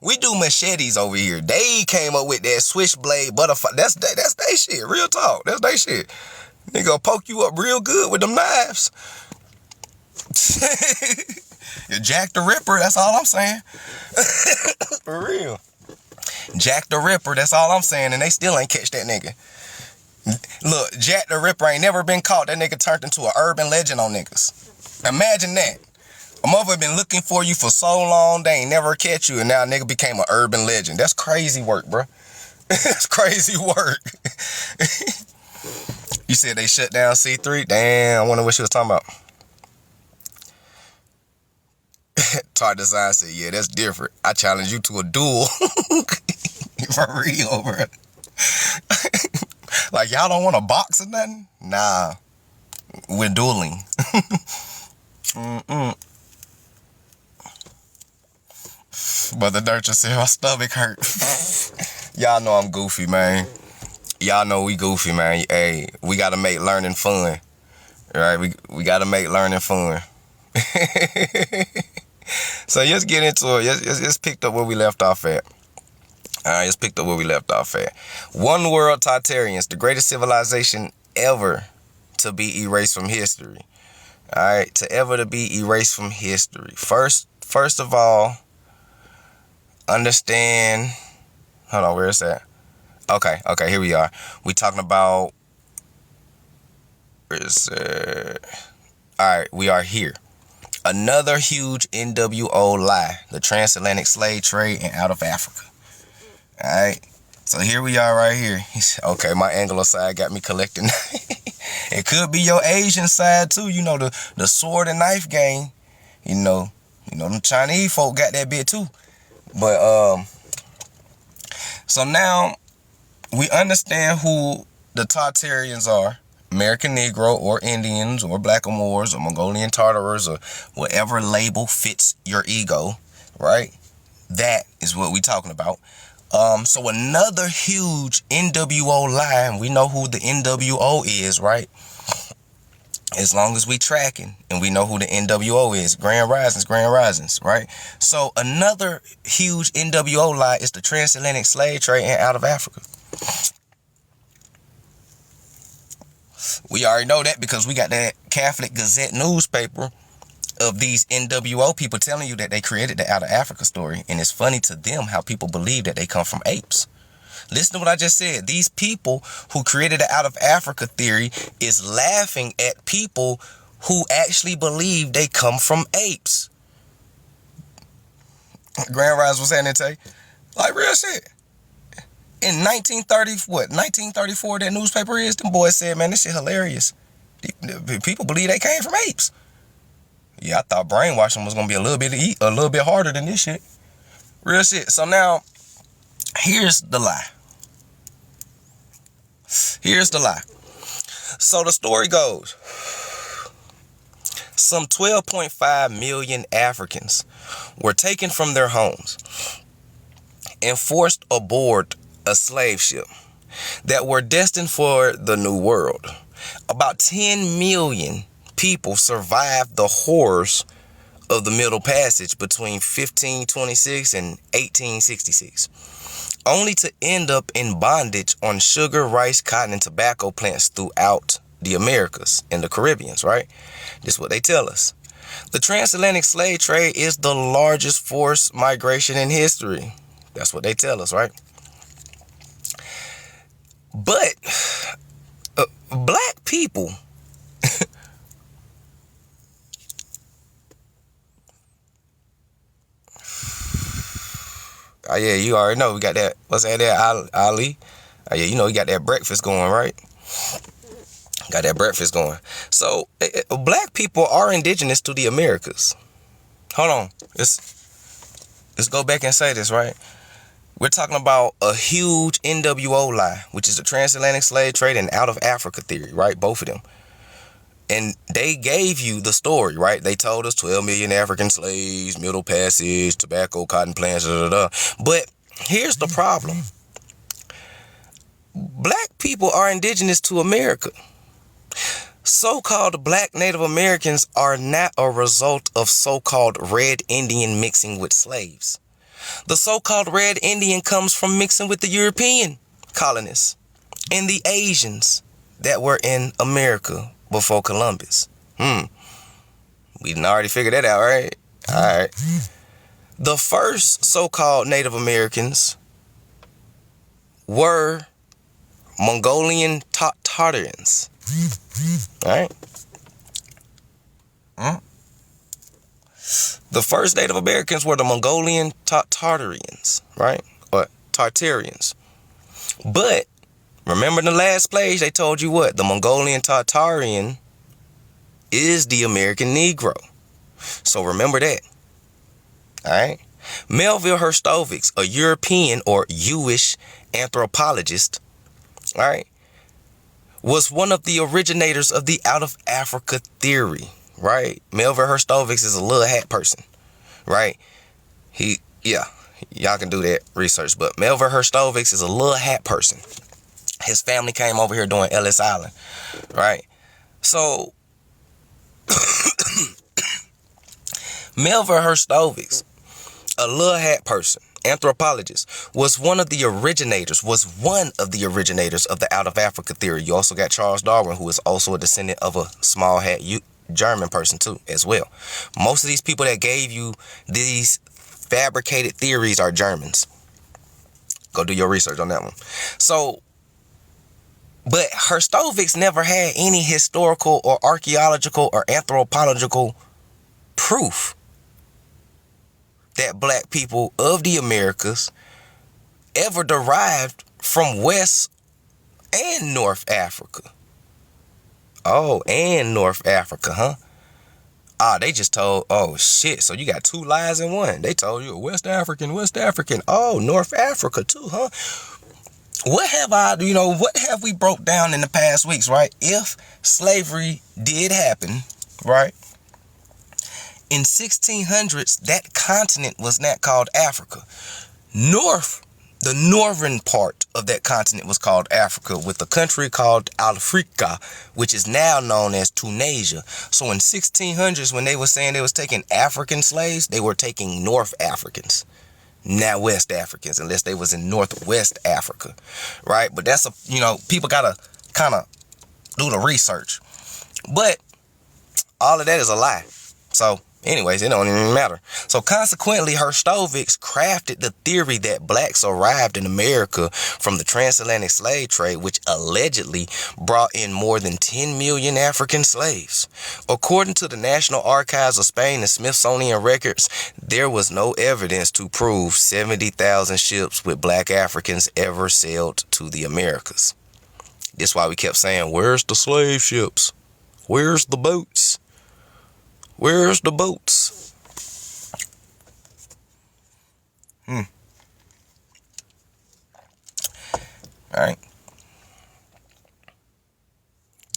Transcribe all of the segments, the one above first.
We do machetes over here. They came up with that switchblade butterfly. That's they shit. Real talk. That's they shit. They gonna poke you up real good with them knives. Jack the Ripper. That's all I'm saying. For real. Jack the Ripper. That's all I'm saying. And they still ain't catch that nigga. Look, Jack the Ripper ain't never been caught. That nigga turned into an urban legend on niggas. Imagine that. A mother been looking for you for so long, they ain't never catch you, and now a nigga became an urban legend. That's crazy work, bro. That's crazy work. You said they shut down C3? Damn, I wonder what she was talking about. Tart Design said, yeah, that's different. I challenge you to a duel. For real, bro. Like, y'all don't want to box or nothing? Nah. We're dueling. But the Nurture said, my stomach hurt. Y'all know I'm goofy, man. Y'all know we goofy, man. Hey, we got to make learning fun. Right? We got to make learning fun. So let's get into it. Let's pick up where we left off at. Alright, let's pick up where we left off at. One world Tartarians, the greatest civilization ever to be erased from history. Alright, to be erased from history. First of all, understand. Hold on, where is that? Okay, here we are. We talking about. Where is it? Alright, we are here. Another huge NWO lie: the transatlantic slave trade and out of Africa. Alright, so here we are right here. Okay, my Anglo side got me collecting. It could be your Asian side too. You know, the sword and knife game. You know, them Chinese folk got that bit too. But so now we understand who the Tartarians are. American Negro or Indians or Blackamoors or Mongolian Tartars or whatever label fits your ego, right? That is what we talking about. So another huge NWO lie, and we know who the NWO is, right? As long as we tracking and we know who the NWO is, Grand Risings, right? So another huge NWO lie is the transatlantic slave trade and out of Africa. We already know that because we got that Catholic Gazette newspaper of these NWO people telling you that they created the out of Africa story. And it's funny to them how people believe that they come from apes. Listen to what I just said. These people who created the out of Africa theory is laughing at people who actually believe they come from apes. Grand Rise was saying that, Tay. Like real shit. In 1934, that newspaper is, them boys said, man, this shit hilarious. People believe they came from apes. Yeah, I thought brainwashing was gonna be a little bit harder than this shit. Real shit. So now, here's the lie. So the story goes, some 12.5 million Africans were taken from their homes and forced aboard a slave ship that were destined for the New World. About 10 million people survived the horrors of the Middle Passage between 1526 and 1866, only to end up in bondage on sugar, rice, cotton, and tobacco plants throughout the Americas and the Caribbean, right? This is what they tell us. The transatlantic slave trade is the largest forced migration in history. That's what they tell us, right? But black people oh yeah, you already know we got that. What's that there, Ali? Oh yeah, you know we got that breakfast going, right? Got that breakfast going. So black people are indigenous to the Americas. Hold on. Let's go back and say this, right? We're talking about a huge NWO lie, which is the transatlantic slave trade and out of Africa theory, right? Both of them. And they gave you the story, right? They told us 12 million African slaves, Middle Passage, tobacco, cotton plants, But here's the problem. Black people are indigenous to America. So-called black Native Americans are not a result of so-called red Indian mixing with slaves. The so-called Red Indian comes from mixing with the European colonists and the Asians that were in America before Columbus. We didn't already figure that out, right? All right. The first so-called Native Americans were Mongolian Tartarians. All right. The first Native Americans were the Mongolian Tartarians, right? Or Tartarians. But remember in the last page, they told you what? The Mongolian Tartarian is the American Negro. So remember that. All right. Melville Herstovix, a European or Jewish anthropologist, all right, was one of the originators of the out of Africa theory, right? Melville Herstovix is a little hat person, right? Y'all can do that research, but Melville Herstovix is a little hat person. His family came over here doing Ellis Island, right? So Melville Herstovix, a little hat person, anthropologist, was one of the originators of the out of Africa theory. You also got Charles Darwin, who is also a descendant of a small hat German person too, as well. Most of these people that gave you these fabricated theories are Germans. Go do your research on that one. So, but Herstovix never had any historical or archaeological or anthropological proof that black people of the Americas ever derived from West and North Africa. Oh, and North Africa, huh? They just told, oh shit, so you got two lies in one. They told you West African. Oh, North Africa too, huh? What have we broke down in the past weeks, right? If slavery did happen, right? In 1600s, that continent was not called Africa. The northern part of that continent was called Africa, with a country called Africa, which is now known as Tunisia. So in 1600s, when they were saying they was taking African slaves, they were taking North Africans, not West Africans, unless they was in Northwest Africa, right? But that's people gotta kind of do the research. But all of that is a lie. So anyways, it don't even matter. So consequently, Herstovix crafted the theory that blacks arrived in America from the transatlantic slave trade, which allegedly brought in more than 10 million African slaves. According to the National Archives of Spain and Smithsonian records, there was no evidence to prove 70,000 ships with black Africans ever sailed to the Americas. That's why we kept saying, where's the slave ships? Where's the boats? Where's the boats? All right.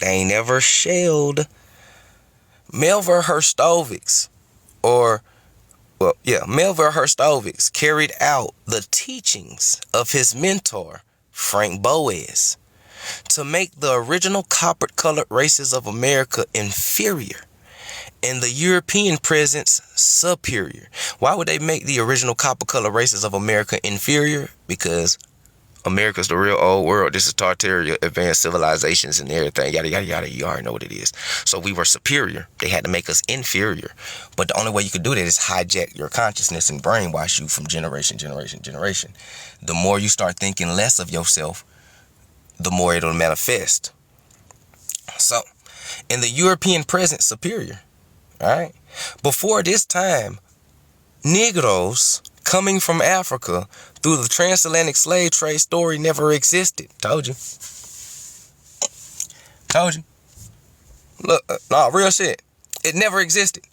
They ain't never shelled. Melville Herstovix, Melville Herstovix carried out the teachings of his mentor, Frank Boas, to make the original copper-colored races of America inferior and the European presence superior. Why would they make the original copper-colored races of America inferior? Because America's the real old world. This is Tartaria, advanced civilizations and everything. Yada, yada, yada. You already know what it is. So we were superior. They had to make us inferior. But the only way you could do that is hijack your consciousness and brainwash you from generation. The more you start thinking less of yourself, the more it'll manifest. So, in the European presence, superior. All right. Before this time, Negroes coming from Africa through the transatlantic slave trade story never existed. Told you. Look, no, real shit. It never existed.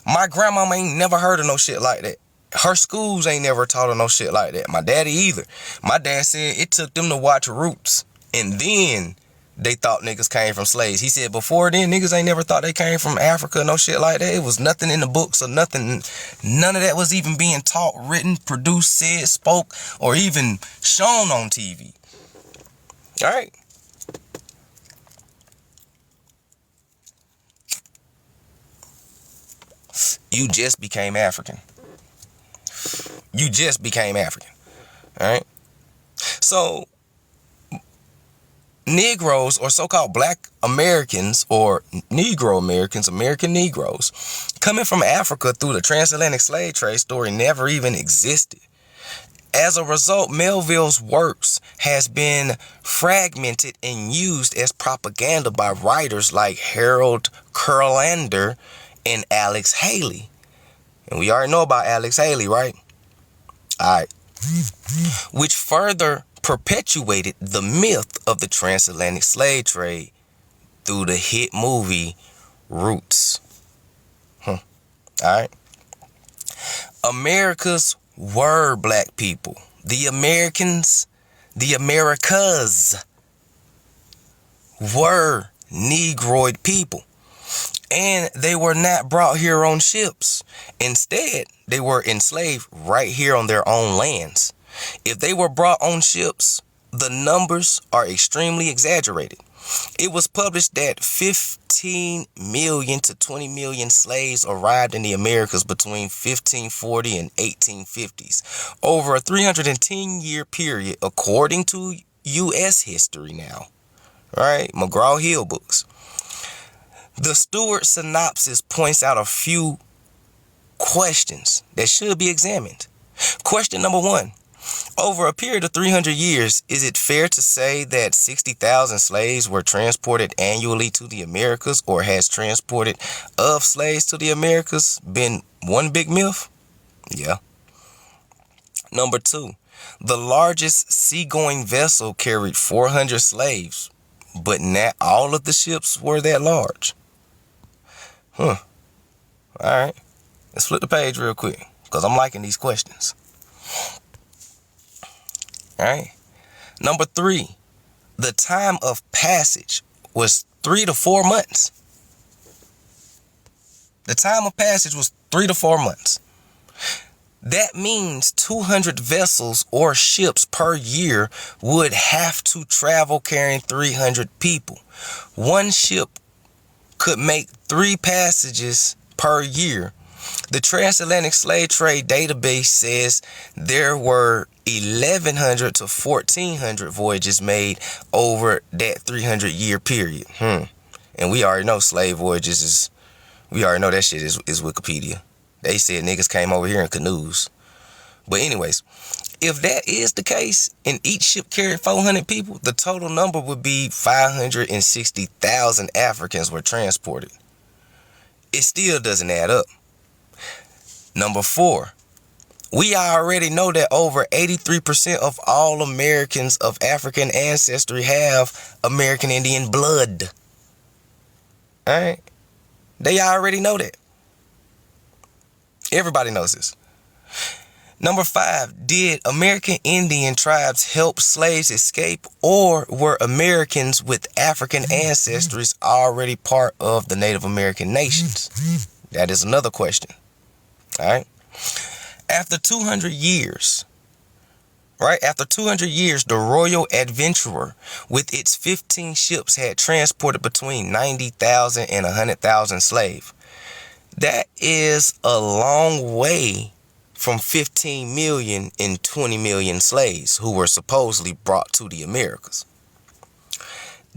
My grandmama ain't never heard of no shit like that. Her schools ain't never taught her no shit like that. My daddy either. My dad said it took them to watch Roots, and then they thought niggas came from slaves. He said before then, niggas ain't never thought they came from Africa, no shit like that. It was nothing in the books or nothing. None of that was even being taught, written, produced, said, spoke, or even shown on TV. All right. You just became African. You just became African. All right. So Negroes, or so-called Black Americans, or Negro Americans, American Negroes, coming from Africa through the transatlantic slave trade story never even existed. As a result, Melville's works has been fragmented and used as propaganda by writers like Harold Kurlander and Alex Haley. And we already know about Alex Haley, right? All right. Which further perpetuated the myth of the transatlantic slave trade through the hit movie Roots. All right. Americas were black people. The Americans, the Americas were Negroid people. And they were not brought here on ships. Instead, they were enslaved right here on their own lands. If they were brought on ships, the numbers are extremely exaggerated. It was published that 15 million to 20 million slaves arrived in the Americas between 1540 and 1850s, over a 310-year period, according to U.S. history now. Right? McGraw-Hill books. The Stewart synopsis points out a few questions that should be examined. Question number 1. Over a period of 300 years, is it fair to say that 60,000 slaves were transported annually to the Americas, or has transported of slaves to the Americas been one big myth? Yeah. Number 2, the largest seagoing vessel carried 400 slaves, but not all of the ships were that large. All right. Let's flip the page real quick, because I'm liking these questions. All right. Number 3, the time of passage was 3 to 4 months. The time of passage was 3 to 4 months. That means 200 vessels or ships per year would have to travel carrying 300 people. One ship could make 3 passages per year. The Transatlantic Slave Trade Database says there were 1,100 to 1,400 voyages made over that 300-year period. And we already know slave voyages we already know that shit is Wikipedia. They said niggas came over here in canoes. But anyways, if that is the case, and each ship carried 400 people, the total number would be 560,000 Africans were transported. It still doesn't add up. Number 4, we already know that over 83% of all Americans of African ancestry have American Indian blood. All right? They already know that. Everybody knows this. Number 5, did American Indian tribes help slaves escape, or were Americans with African ancestries already part of the Native American nations? That is another question. All right. After 200 years, the Royal Adventurer with its 15 ships had transported between 90,000 and 100,000 slaves. That is a long way from 15 million and 20 million slaves who were supposedly brought to the Americas.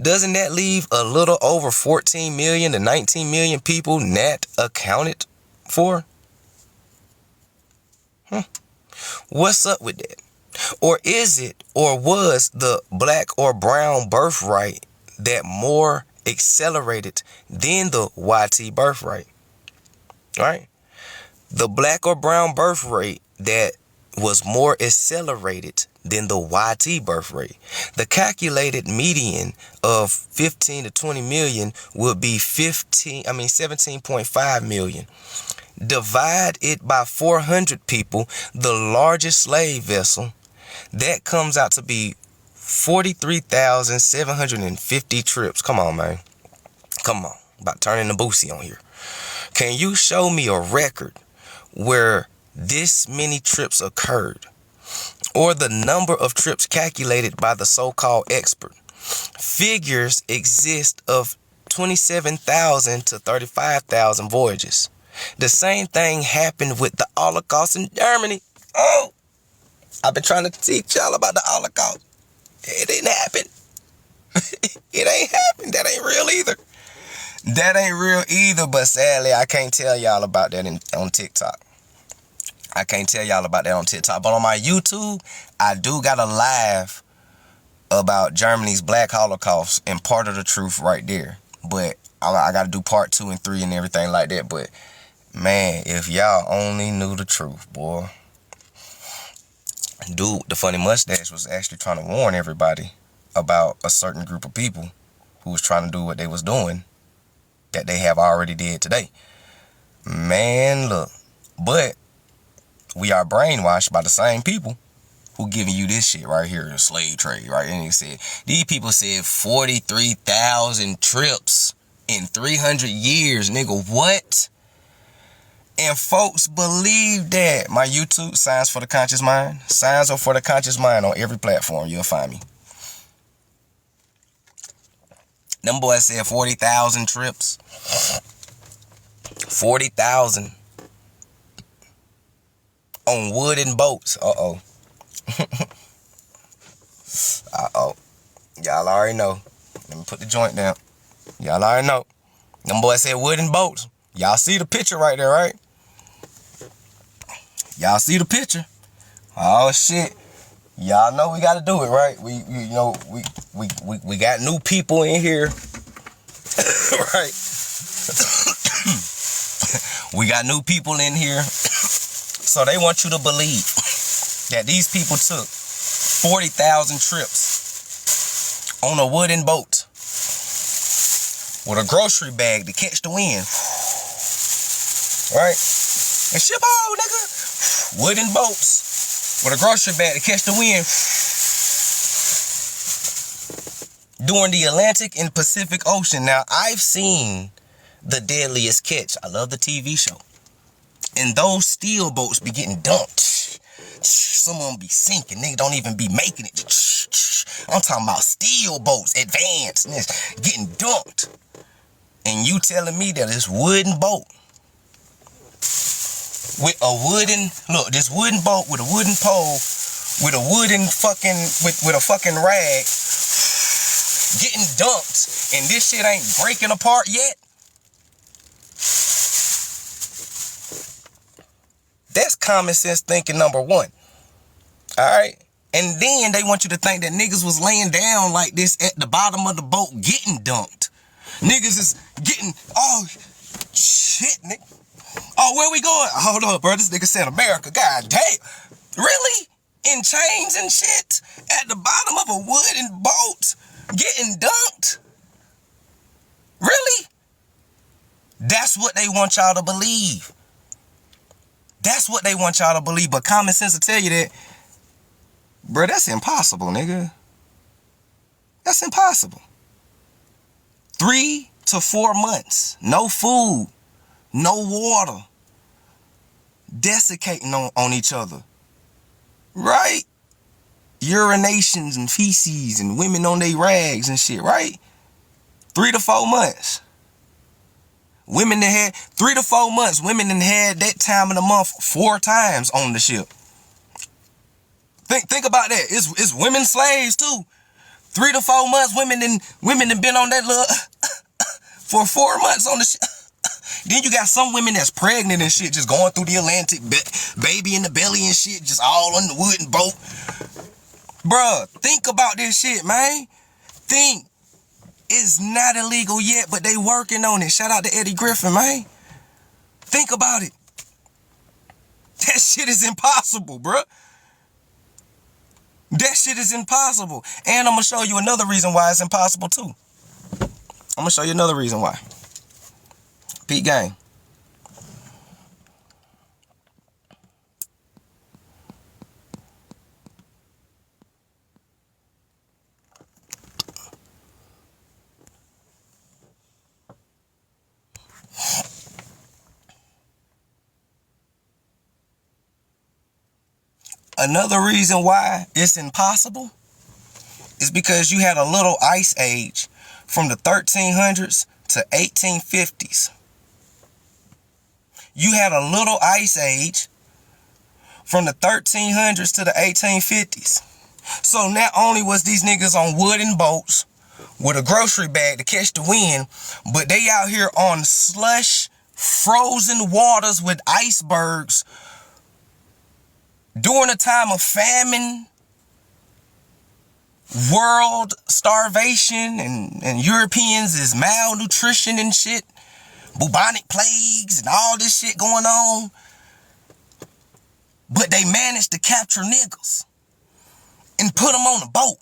Doesn't that leave a little over 14 million to 19 million people not accounted for? What's up with that? Or is it, or was the black or brown birthright that more accelerated than the YT birthright? Right? The black or brown birth rate that was more accelerated than the YT birth rate. The calculated median of 15 to 20 million would be 17.5 million. Divide it by 400 people, the largest slave vessel, that comes out to be 43,750 trips. Come on, man. Come on. About turning the Boosie on here. Can you show me a record where this many trips occurred, or the number of trips calculated by the so-called expert? Figures exist of 27,000 to 35,000 voyages. The same thing happened with the Holocaust in Germany. Oh, I've been trying to teach y'all about the Holocaust. It didn't happen. It ain't happened. That ain't real either. That ain't real either, but sadly, I can't tell y'all about that on TikTok. I can't tell y'all about that on TikTok. But on my YouTube, I do got a live about Germany's Black Holocaust and part of the truth right there. But I got to do part 2 and 3 and everything like that. But, man, if y'all only knew the truth, boy. Dude, the funny mustache was actually trying to warn everybody about a certain group of people who was trying to do what they was doing that they have already did today. Man, look. But we are brainwashed by the same people who giving you this shit right here, the slave trade, right? And he said, these people said 43,000 trips in 300 years, nigga, what? And folks believe that. My YouTube, Signs for the Conscious Mind. Signs are for the Conscious Mind on every platform. You'll find me. Them boys said 40,000 trips. 40,000 on wooden boats. Uh-oh. Uh-oh. Y'all already know. Let me put the joint down. Y'all already know. Them boys said wooden boats. Y'all see the picture right there, right? Y'all see the picture. Oh, shit. Y'all know we gotta do it, right? We got new people in here. Right? We got new people in here. So they want you to believe that these people took 40,000 trips on a wooden boat with a grocery bag to catch the wind. Right? And ship on, nigga. Wooden boats with a grocery bag to catch the wind. During the Atlantic and Pacific Ocean. Now, I've seen The Deadliest Catch. I love the TV show. And those steel boats be getting dumped. Some of them be sinking. Nigga don't even be making it. I'm talking about steel boats, advanced, getting dumped. And you telling me that this wooden boat with a wooden, look, this wooden boat with a wooden pole, with a wooden fucking, with a fucking rag, getting dumped, and this shit ain't breaking apart yet? That's common sense thinking number one. Alright? And then they want you to think that niggas was laying down like this at the bottom of the boat getting dumped. Niggas is getting, oh, shit, nigga. Oh, where we going? Hold up, bro. This nigga said America. God damn. Really? In chains and shit? At the bottom of a wooden boat? Getting dumped? Really? That's what they want y'all to believe. That's what they want y'all to believe. But common sense will tell you that, bro, that's impossible, nigga. That's impossible. 3 to 4 months. No food. No water. Desiccating on each other. Right? Urinations and feces and women on their rags and shit, right? 3 to 4 months. Women that had 3 to 4 months. Women that had that time of the month 4 times on the ship. Think about that. It's women slaves too. 3 to 4 months. Women that been on that little for 4 months on the ship. Then you got some women that's pregnant and shit, just going through the Atlantic, baby in the belly and shit, just all on the wooden boat. Bruh, think about this shit, man. Think. It's not illegal yet, but they working on it. Shout out to Eddie Griffin, man. Think about it. That shit is impossible, bruh. That shit is impossible. And I'm going to show you another reason why it's impossible, too. I'm going to show you another reason why. Pete Gang. Another reason why it's impossible is because you had a little ice age from the 1300s to 1850s. You had a little ice age from the 1300s to the 1850s. So not only was these niggas on wooden boats with a grocery bag to catch the wind, but they out here on slush, frozen waters with icebergs during a time of famine, world starvation, and Europeans is malnutrition and shit, bubonic plagues and all this shit going on. But they managed to capture niggas and put them on a boat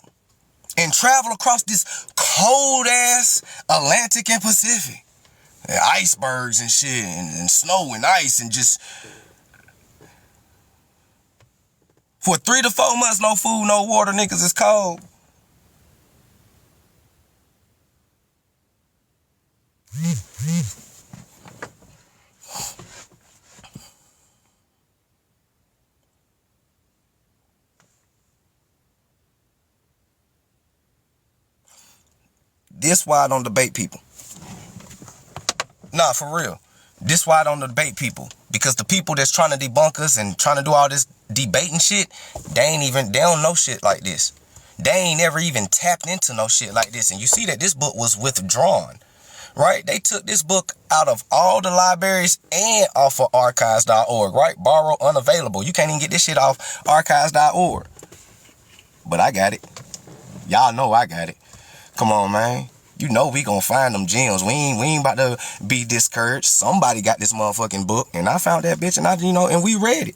and travel across this cold ass Atlantic and Pacific. And icebergs and shit and snow and ice and just for 3 to 4 months, no food, no water, niggas is cold. This why I don't debate people. Nah, for real. This why I don't debate people. Because the people that's trying to debunk us and trying to do all this debating shit, they don't know shit like this. They ain't never even tapped into no shit like this. And you see that this book was withdrawn, right? They took this book out of all the libraries and off of archives.org, right? Borrow unavailable. You can't even get this shit off archives.org. But I got it. Y'all know I got it. Come on, man. You know we gonna find them gems. We ain't about to be discouraged. Somebody got this motherfucking book, and I found that bitch, and and we read it.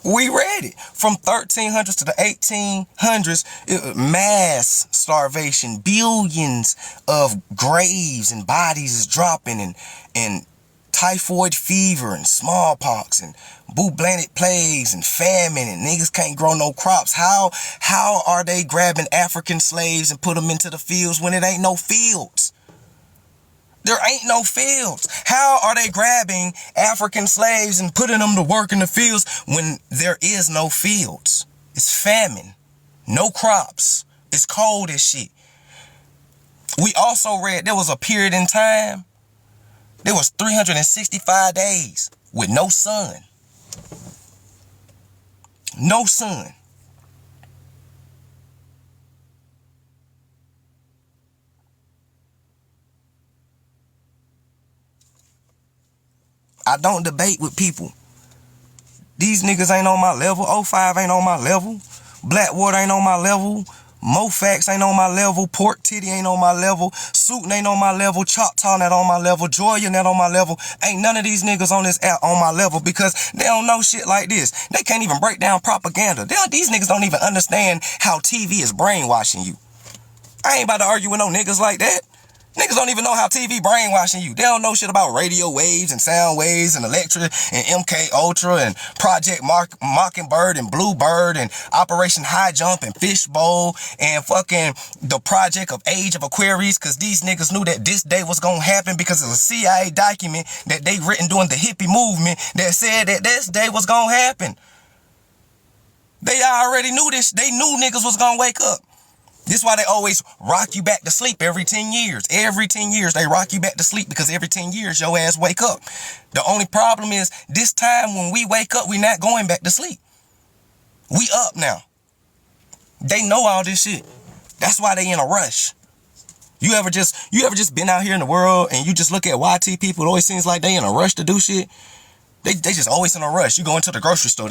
We read it. From 1300s to the 1800s, mass starvation, billions of graves and bodies is dropping, and typhoid fever and smallpox and bubonic plagues and famine, and niggas can't grow no crops. How are they grabbing African slaves and put them into the fields when it ain't no fields? There ain't no fields. How are they grabbing African slaves and putting them to work in the fields when there is no fields? It's famine. No crops. It's cold as shit. We also read there was a period in time. There was 365 days with no sun. No sun. I don't debate with people. These niggas ain't on my level. 05 ain't on my level. Blackwater ain't on my level. Mofax ain't on my level. Pork Titty ain't on my level. Suitin ain't on my level. Choctaw not on my level. Joya not on my level. Ain't none of these niggas on this app on my level because they don't know shit like this. They can't even break down propaganda. These niggas don't even understand how TV is brainwashing you. I ain't about to argue with no niggas like that. Niggas don't even know how TV brainwashing you. They don't know shit about radio waves and sound waves and electric and MK Ultra and Project Mockingbird and Bluebird and Operation High Jump and Fishbowl and fucking the Project of Age of Aquarius, because these niggas knew that this day was going to happen because of a CIA document that they written during the hippie movement that said that this day was going to happen. They already knew this. They knew niggas was going to wake up. This is why they always rock you back to sleep every 10 years. Every 10 years, they rock you back to sleep because every 10 years, your ass wake up. The only problem is this time when we wake up, we not going back to sleep. We up now. They know all this shit. That's why they in a rush. You ever just been out here in the world and you just look at YT people, it always seems like they in a rush to do shit. They just always in a rush. You go into the grocery store,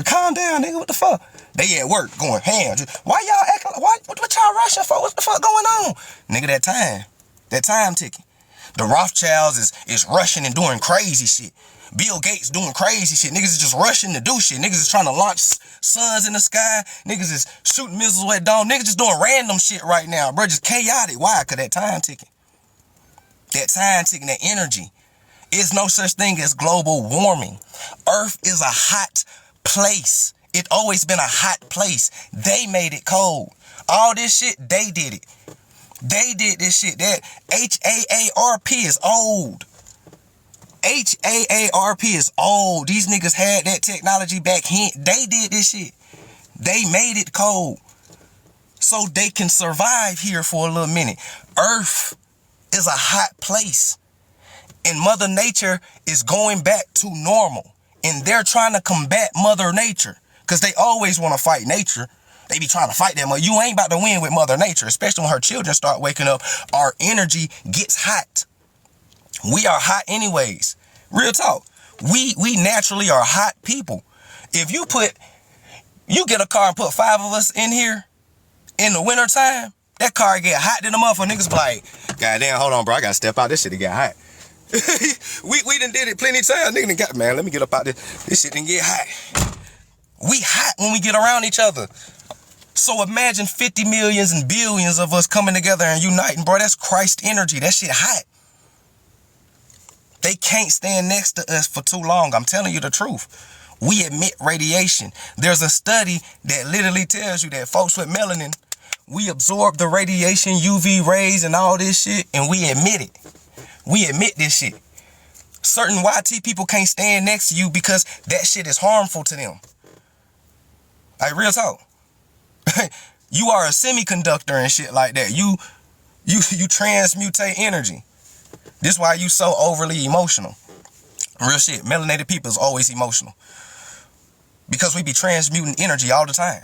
calm down, nigga, what the fuck? They at work going ham. Why y'all acting? What y'all rushing for? What the fuck going on? Nigga, that time ticking. The Rothschilds is rushing and doing crazy shit. Bill Gates doing crazy shit. Niggas is just rushing to do shit. Niggas is trying to launch suns in the sky. Niggas is shooting missiles at dawn. Niggas just doing random shit right now, bro. Just chaotic. Why? Cause that time ticking. That energy. There's no such thing as global warming. Earth is a hot place. It always been a hot place. They made it cold. All this shit, they did it. They did this shit. That HAARP is old. HAARP is old. These niggas had that technology back then. They did this shit. They made it cold so they can survive here for a little minute. Earth is a hot place. And Mother Nature is going back to normal. And they're trying to combat Mother Nature because they always want to fight nature. They be trying to fight that mother. You ain't about to win with Mother Nature, especially when her children start waking up. Our energy gets hot. We are hot anyways. Real talk. We naturally are hot people. If you get a car and put 5 of us in here in the wintertime, that car get hot than the motherfucker. Niggas be like, goddamn, hold on, bro. I gotta step out. This shit get hot. we done did it plenty of times. Nigga done got, man, let me get up out this. This shit done get hot. We hot when we get around each other. So imagine 50 millions and billions of us coming together and uniting, bro. That's Christ energy. That shit hot. They can't stand next to us for too long. I'm telling you the truth. We emit radiation. There's a study that literally tells you that folks with melanin, we absorb the radiation, UV rays and all this shit, and we emit it. We emit this shit. Certain YT people can't stand next to you because that shit is harmful to them. Like, real talk. You are a semiconductor and shit like that. You transmutate energy. This is why you so overly emotional. Real shit. Melanated people is always emotional. Because we be transmuting energy all the time.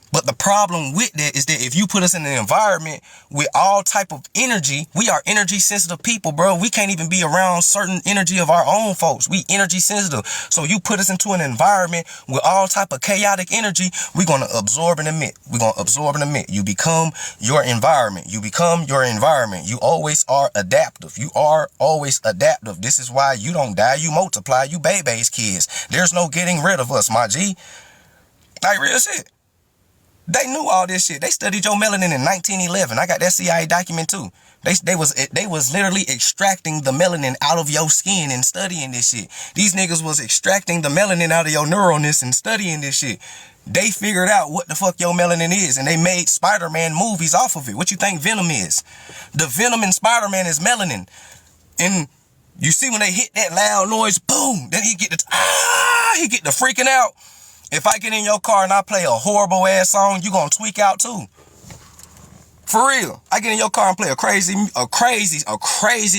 But the problem with that is that if you put us in an environment with all type of energy, we are energy sensitive people, bro. We can't even be around certain energy of our own folks. We energy sensitive. So you put us into an environment with all type of chaotic energy, we're going to absorb and emit. We're going to absorb and emit. You become your environment. You become your environment. You always are adaptive. You are always adaptive. This is why you don't die. You multiply. You baby's kids. There's no getting rid of us, my G. Like, real shit. They knew all this shit. They studied your melanin in 1911. I got that CIA document too. They was literally extracting the melanin out of your skin and studying this shit. These niggas was extracting the melanin out of your neuronus and studying this shit. They figured out what the fuck your melanin is, and they made Spider-Man movies off of it. What you think Venom is? The Venom in Spider-Man is melanin. And you see when they hit that loud noise, boom, then he get the freaking out. If I get in your car and I play a horrible ass song, you gonna tweak out too. For real. I get in your car and play a crazy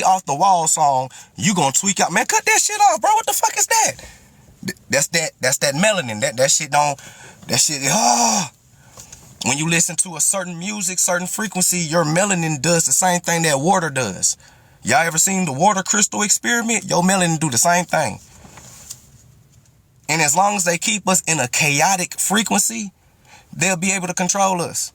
off the wall song, you gonna tweak out. Man, cut that shit off, bro. What the fuck is that? That's that melanin. That shit, when you listen to a certain music, certain frequency, your melanin does the same thing that water does. Y'all ever seen the water crystal experiment? Your melanin do the same thing. And as long as they keep us in a chaotic frequency, they'll be able to control us.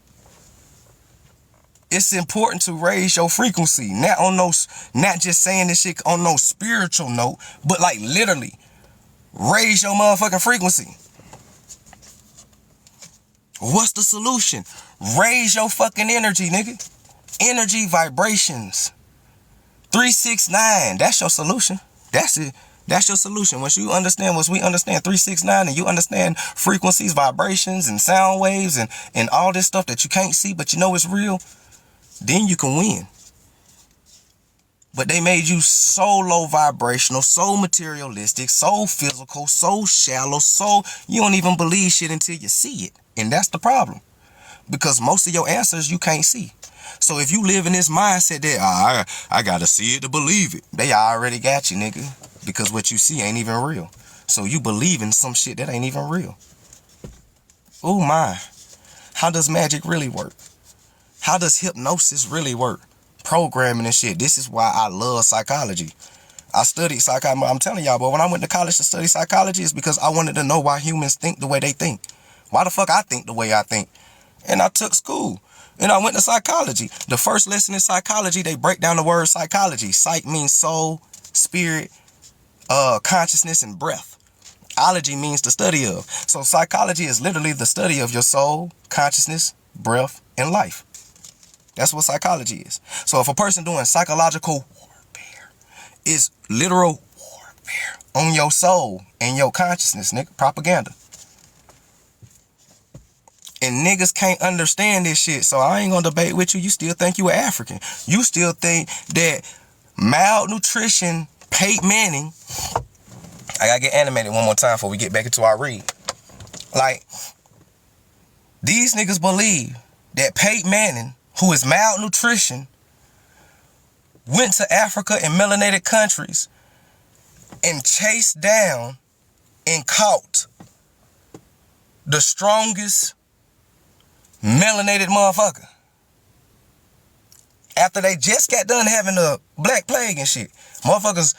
It's important to raise your frequency. Not just saying this shit on no spiritual note, but like literally raise your motherfucking frequency. What's the solution? Raise your fucking energy, nigga. Energy vibrations. 369. That's your solution. That's it. That's your solution. Once you understand what we understand, 369, and you understand frequencies, vibrations, and sound waves, and all this stuff that you can't see, but you know it's real, then you can win. But they made you so low vibrational, so materialistic, so physical, so shallow, so you don't even believe shit until you see it. And that's the problem. Because most of your answers you can't see. So if you live in this mindset that, I gotta see it to believe it, they already got you, nigga. Because what you see ain't even real. So you believe in some shit that ain't even real. Oh my. How does magic really work? How does hypnosis really work? Programming and shit. This is why I love psychology. I studied psychology. I'm telling y'all, but when I went to college to study psychology, it's because I wanted to know why humans think the way they think. Why the fuck I think the way I think. And I took school. And I went to psychology. The first lesson in psychology, they break down the word psychology. Psych means soul, spirit, consciousness, and breath. Ology means the study of. So psychology is literally the study of your soul, consciousness, breath, and life. That's what psychology is. So if a person doing psychological warfare, it's literal warfare on your soul and your consciousness, nigga. Propaganda. And niggas can't understand this shit. So I ain't gonna debate with you. You still think you an African. You still think that malnutrition, Peyton Manning. I gotta get animated one more time before we get back into our read. Like, these niggas believe that Peyton Manning, who is malnutrition, went to Africa and melanated countries and chased down and caught the strongest melanated motherfucker after they just got done having the Black Plague and shit. Motherfuckers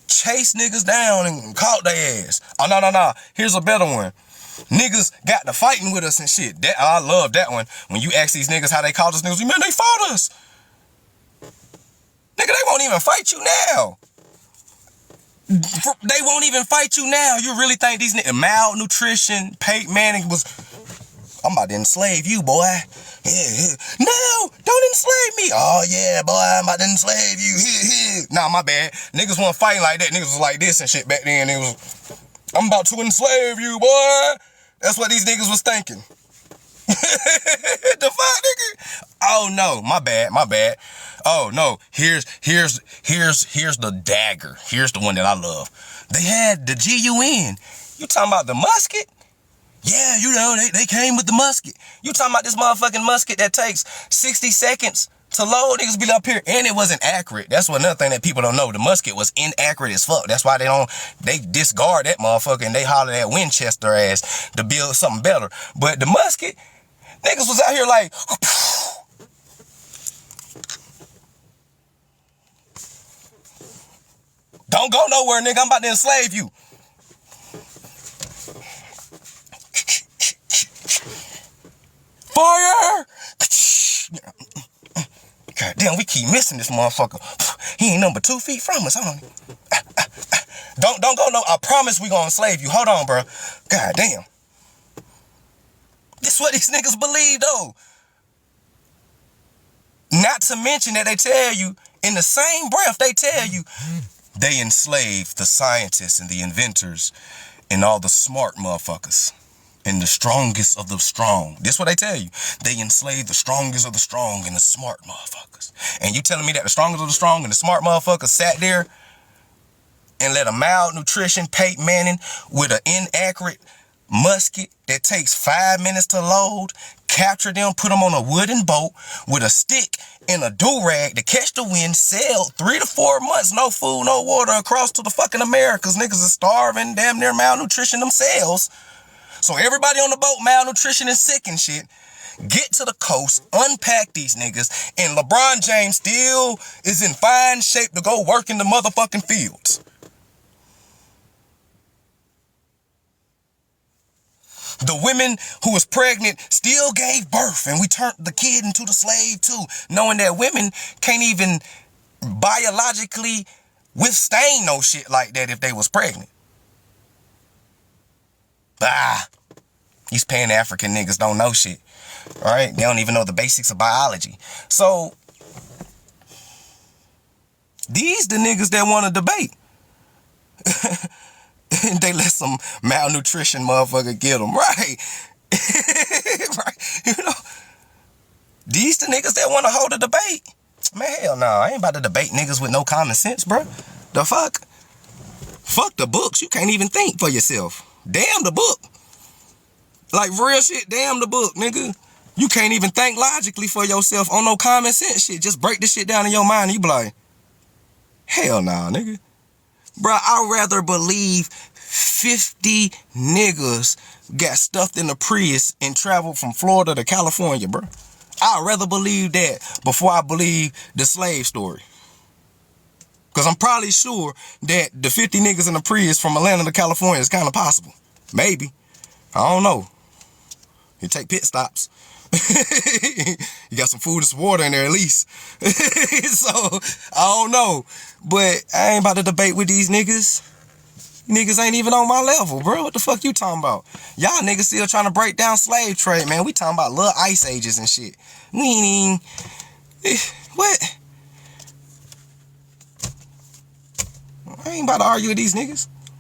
chased niggas down and caught their ass. Oh, no. Here's a better one. Niggas got to fighting with us and shit. I love that one. When you ask these niggas how they caught us, niggas, man, they fought us. Nigga, they won't even fight you now. They won't even fight you now. You really think these niggas, malnutrition, Peyton Manning was, I'm about to enslave you, boy. Yeah. No, don't enslave me. Oh, yeah, boy, I'm about to enslave you. Nah, my bad. Niggas weren't fighting like that. Niggas was like this and shit back then. It was, I'm about to enslave you, boy. That's what these niggas was thinking. The fuck, nigga? Oh, no, my bad. Oh, no, here's the dagger. Here's the one that I love. They had the GUN. You talking about the musket? Yeah, you know, they came with the musket. You talking about this motherfucking musket that takes 60 seconds to load? Niggas be up here, and it wasn't accurate. That's another thing that people don't know. The musket was inaccurate as fuck. That's why they discard that motherfucker and they holler at Winchester ass to build something better. But the musket, niggas was out here like, don't go nowhere, nigga. I'm about to enslave you. Fire! God damn, we keep missing this motherfucker. He ain't number 2 feet from us. Hold on. Don't go no. I promise we gonna enslave you. Hold on, bro. God damn. This what these niggas believe, though. Not to mention that they tell you, in the same breath, they tell you, they enslaved the scientists and the inventors and all the smart motherfuckers and the strongest of the strong. This what they tell you. They enslaved the strongest of the strong and the smart motherfuckers. And you telling me that the strongest of the strong and the smart motherfuckers sat there and let a malnutrition Peyton Manning with an inaccurate musket that takes 5 minutes to load, capture them, put them on a wooden boat with a stick and a do-rag to catch the wind, sailed 3 to 4 months, no food, no water, across to the fucking Americas. Niggas are starving, damn near malnutrition themselves. So everybody on the boat, malnutrition and sick and shit, get to the coast, unpack these niggas, and LeBron James still is in fine shape to go work in the motherfucking fields. The women who was pregnant still gave birth, and we turned the kid into the slave too, knowing that women can't even biologically withstand no shit like that if they was pregnant. These Pan-African niggas don't know shit, right? They don't even know the basics of biology. So, these the niggas that want to debate. And they let some malnutrition motherfucker get them, right? Right? You know, these the niggas that want to hold a debate. Man, hell no, I ain't about to debate niggas with no common sense, bro. The fuck? Fuck the books. You can't even think for yourself. Damn the book. Like, real shit, damn the book, nigga. You can't even think logically for yourself on no common sense shit. Just break this shit down in your mind and you be like, hell nah, nigga. Bruh, I'd rather believe 50 niggas got stuffed in a Prius and traveled from Florida to California, bruh. I'd rather believe that before I believe the slave story. Because I'm probably sure that the 50 niggas in the Prius from Atlanta to California is kind of possible. Maybe. I don't know. You take pit stops. You got some food and some water in there at least. So, I don't know. But I ain't about to debate with these niggas. Niggas ain't even on my level, bro. What the fuck you talking about? Y'all niggas still trying to break down slave trade, man. We talking about little ice ages and shit. We ain't even... What? I ain't about to argue with these niggas.